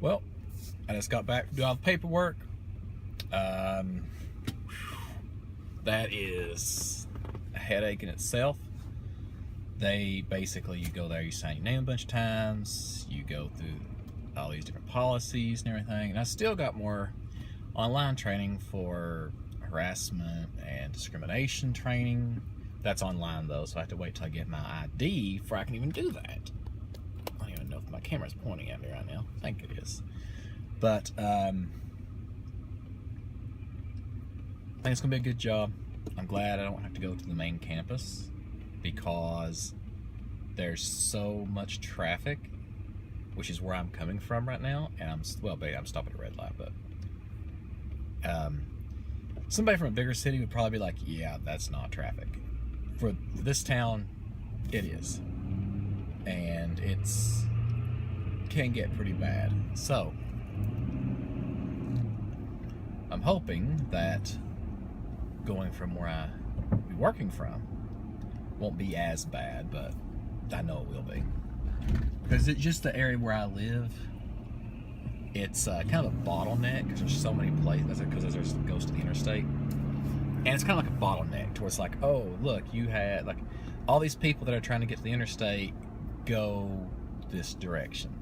Well, I just got back to do all the paperwork. That is a headache in itself. They basically, you go there, you sign your name a bunch of times, you go through all these different policies and everything. And I still got more online training for harassment and discrimination training. That's online though, so I have to wait till I get my ID before I can even do that. I don't even know if my camera's pointing at me right now. I think it is. But I think it's gonna be a good job. I'm glad I don't have to go to the main campus because there's so much traffic, which is where I'm coming from right now. And I'm stopping at a red light, but somebody from a bigger city would probably be like, yeah, that's not traffic. For this town, it is. And can get pretty bad. So I'm hoping that going from where I will be working from won't be as bad, but I know it will be. Because it's just the area where I live, it's kind of a bottleneck because there's so many places, because there's goes to the interstate. And it's kind of like a bottleneck towards like, oh, look, you had like all these people that are trying to get to the interstate go this direction.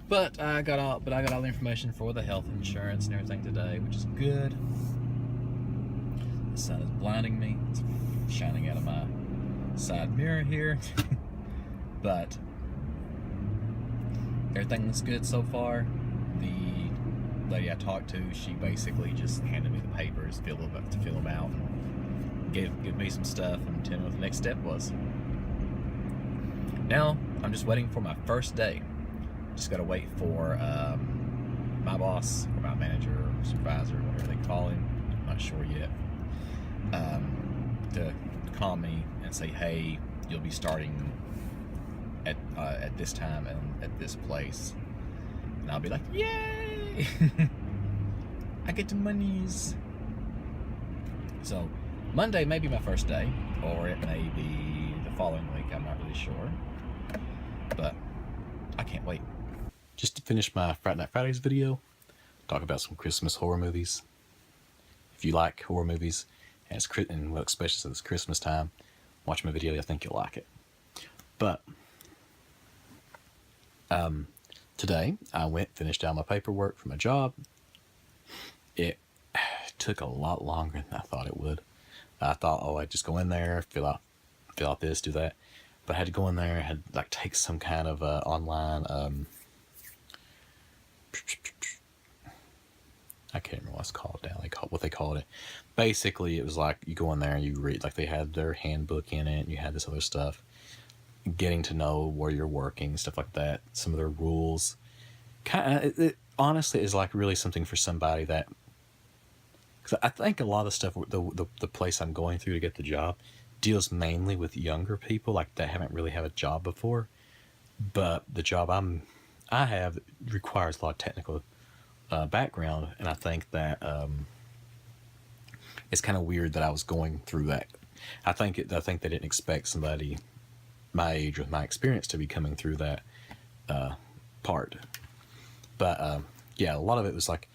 But I got all the information for the health insurance and everything today, which is good. The sun is blinding me. It's shining out of my side mirror here. But everything looks good so far. The lady I talked to, she basically just handed me the papers to fill them out, and give me some stuff and tell me what the next step was. Now I'm just waiting for my first day. Just gotta wait for my boss or my manager or supervisor, whatever they call him, I'm not sure yet, to call me and say, hey, you'll be starting at this time and at this place. And I'll be like, yay! I get the monies. So Monday may be my first day, or it may be the following week. I'm not really sure, but I can't wait. Just to finish my Friday Night Fridays video, talk about some Christmas horror movies. If you like horror movies, and especially since it's Christmas time, watch my video. I think you'll like it. But today I finished out my paperwork for my job. It took a lot longer than I thought it would. I thought, oh, I'd just go in there, fill out this, do that. But I had to go in there, I had like take some kind of online, I can't remember what it's called now. What they called it. Basically, it was like you go in there and you read, like they had their handbook in it, and you had this other stuff, getting to know where you're working, stuff like that, some of their rules. It honestly is like really something for somebody that, because I think a lot of the stuff, the place I'm going through to get the job deals mainly with younger people, like that haven't really had a job before. But the job I have requires a lot of technical background, and I think that it's kind of weird that I was going through that. I think they didn't expect somebody my age with my experience to be coming through that part. But yeah, a lot of it was like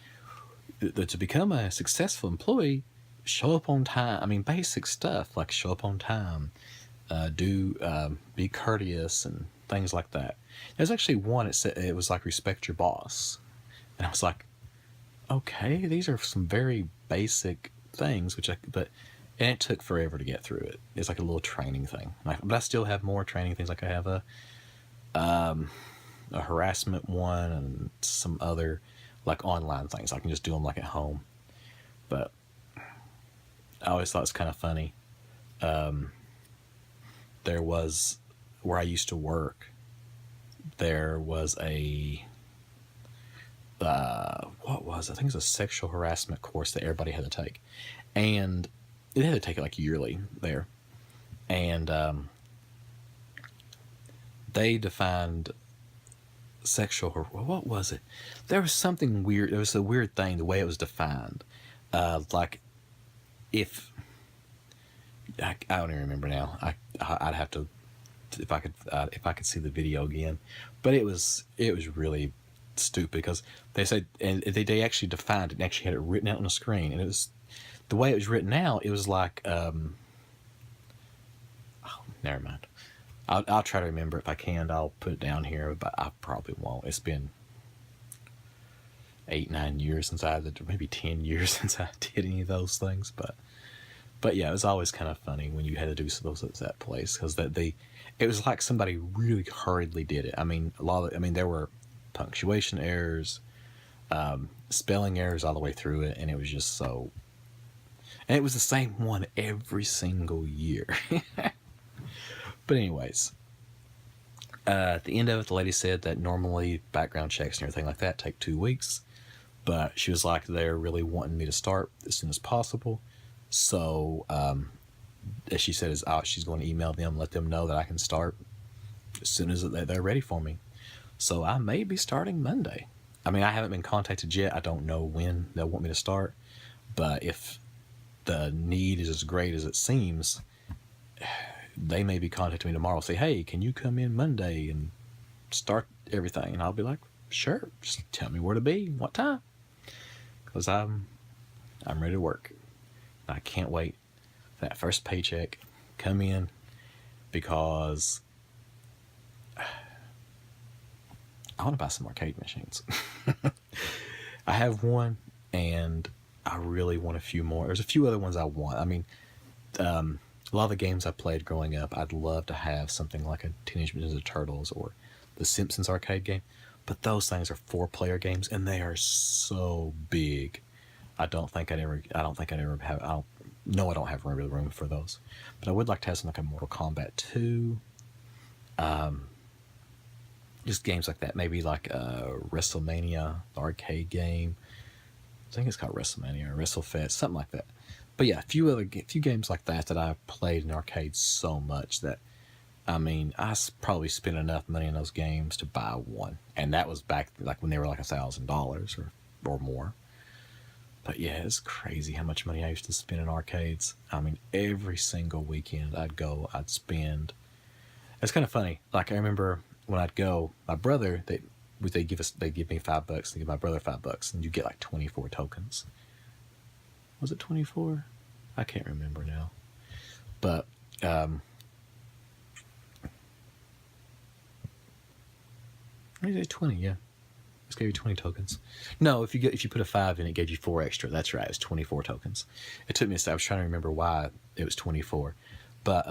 to become a successful employee, show up on time. I mean, basic stuff like show up on time, be courteous and things like that. There's actually one, it was like respect your boss. And I was like, okay, these are some very basic things, and it took forever to get through it. It's like a little training thing. But I still have more training things. Like I have a harassment one and some other like online things. I can just do them like at home. But I always thought it's kind of funny. There was, where I used to work, there was a, what was it? I think it was a sexual harassment course that everybody had to take. And they had to take it like yearly there. And they defined what was it? There was something weird. There was a weird thing, the way it was defined. Like, if I don't even remember now. I'd have to, if I could see the video again. But it was really stupid because they said, and they actually defined it and actually had it written out on the screen, and it was the way it was written out. It was like, oh, never mind. I'll try to remember if I can. I'll put it down here, but I probably won't. It's been 8-9 years since maybe 10 years since I did any of those things, but yeah, it was always kind of funny when you had to do those at that place because it was like somebody really hurriedly did it. I mean, there were punctuation errors, spelling errors all the way through it, and it was just so. And it was the same one every single year. But anyways, at the end of it, the lady said that normally background checks and everything like that take 2 weeks, but she was like, they're really wanting me to start as soon as possible. So, as she said, she's going to email them, let them know that I can start as soon as they're ready for me. So I may be starting Monday. I mean, I haven't been contacted yet. I don't know when they'll want me to start, but if the need is as great as it seems, they may be contacting me tomorrow, say, hey, can you come in Monday and start everything? And I'll be like, sure, just tell me where to be, what time, because I'm ready to work. I can't wait for that first paycheck come in, because I want to buy some arcade machines. I have one, and I really want a few more. There's a few other ones I want. I mean, a lot of the games I played growing up, I'd love to have something like a Teenage Mutant Ninja Turtles or the Simpsons arcade game, but those things are 4-player games, and they are so big. I don't think I'd ever have. I don't have really room for those, but I would like to have something like a Mortal Kombat 2. Just games like that. Maybe like WrestleMania, the arcade game. I think it's called WrestleMania or WrestleFest, something like that. But yeah, a few games like that I played in arcades so much that, I mean, I probably spent enough money in those games to buy one, and that was back like when they were like $1,000 or more. But yeah, it's crazy how much money I used to spend in arcades. I mean, every single weekend I'd spend. It's kind of funny. Like, I remember when I'd go, my brother, they give me $5, they give my brother $5, and you get like 24 tokens. Was it 24? I can't remember now. But maybe 20, yeah. Just gave you 20 tokens. No, if you put a 5 in, it gave you 4 extra. That's right, it's 24 tokens. It took me I was trying to remember why it was 24. But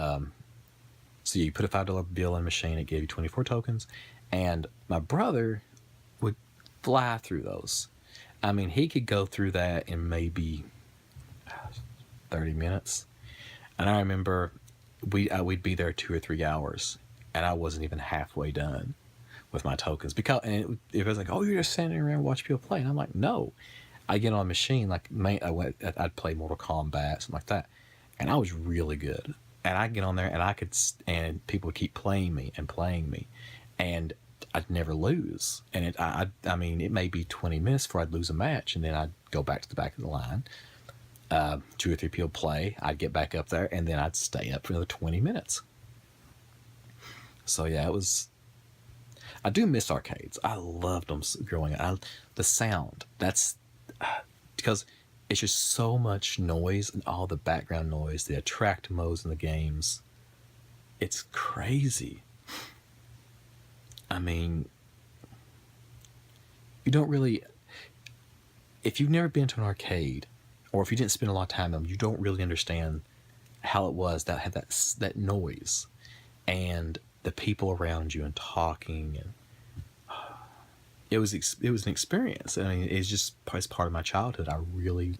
so you put a $5 bill in a machine, it gave you 24 tokens, and my brother would fly through those. I mean, he could go through that in maybe 30 minutes. And I remember we'd be there 2 or 3 hours, and I wasn't even halfway done with my tokens, because it was like, oh, you're just standing around watching people play, and I'm like, no. I get on a machine, like I'd play Mortal Kombat, something like that, and I was really good, and I'd get on there and people would keep playing me, and I'd never lose, and I mean, it may be 20 minutes before I'd lose a match, and then I'd go back to the back of the line, 2 or 3 people play, I'd get back up there, and then I'd stay up for another 20 minutes. So yeah, I do miss arcades. I loved them growing up. The sound, that's because it's just so much noise, and all the background noise, the attract modes in the games. It's crazy. I mean, you don't really, if you've never been to an arcade, or if you didn't spend a lot of time in them, you don't really understand how it was that had that noise, and the people around you and talking, and it was an experience. I mean, it's part of my childhood. I really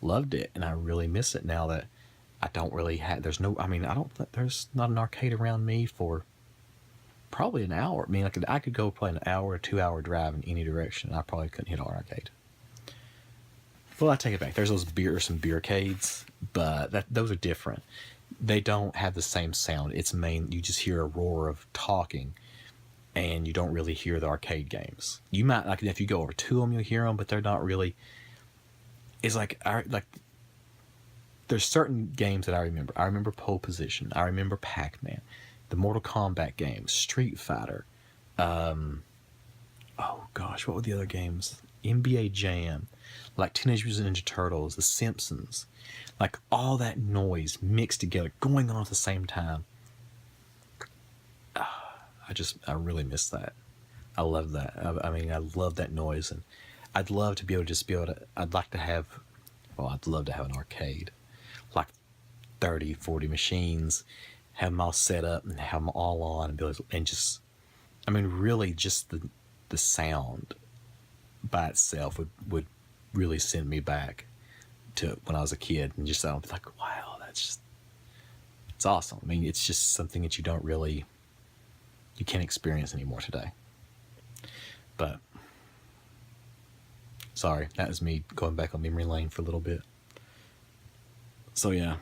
loved it, and I really miss it now that I don't really have. There's not an arcade around me for probably an hour. I mean, I could go play an hour or 2 hour drive in any direction, and I probably couldn't hit an arcade. Well, I take it back. There's some beercades, but those are different. They don't have the same sound. You just hear a roar of talking, and you don't really hear the arcade games. You might, like, if you go over to them, you'll hear them, but they're not really. It's like there's certain games that I remember. I remember Pole Position. I remember Pac-Man, the Mortal Kombat games, Street Fighter, oh gosh, what were the other games? NBA Jam, like Teenage Mutant Ninja Turtles, The Simpsons, like all that noise mixed together, going on at the same time. I really miss that. I love that. I mean, I love that noise, and I'd love to be able to just be able to. I'd like to have. Well, I'd love to have an arcade, like 30, 40 machines, have them all set up and have them all on, and be able to, and just. I mean, really, just the sound by itself would really send me back to when I was a kid, and just I'd be like, wow, it's awesome. I mean, it's just something that you can't experience anymore today. But sorry, that was me going back on memory lane for a little bit. So yeah,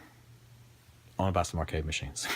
I want to buy some arcade machines.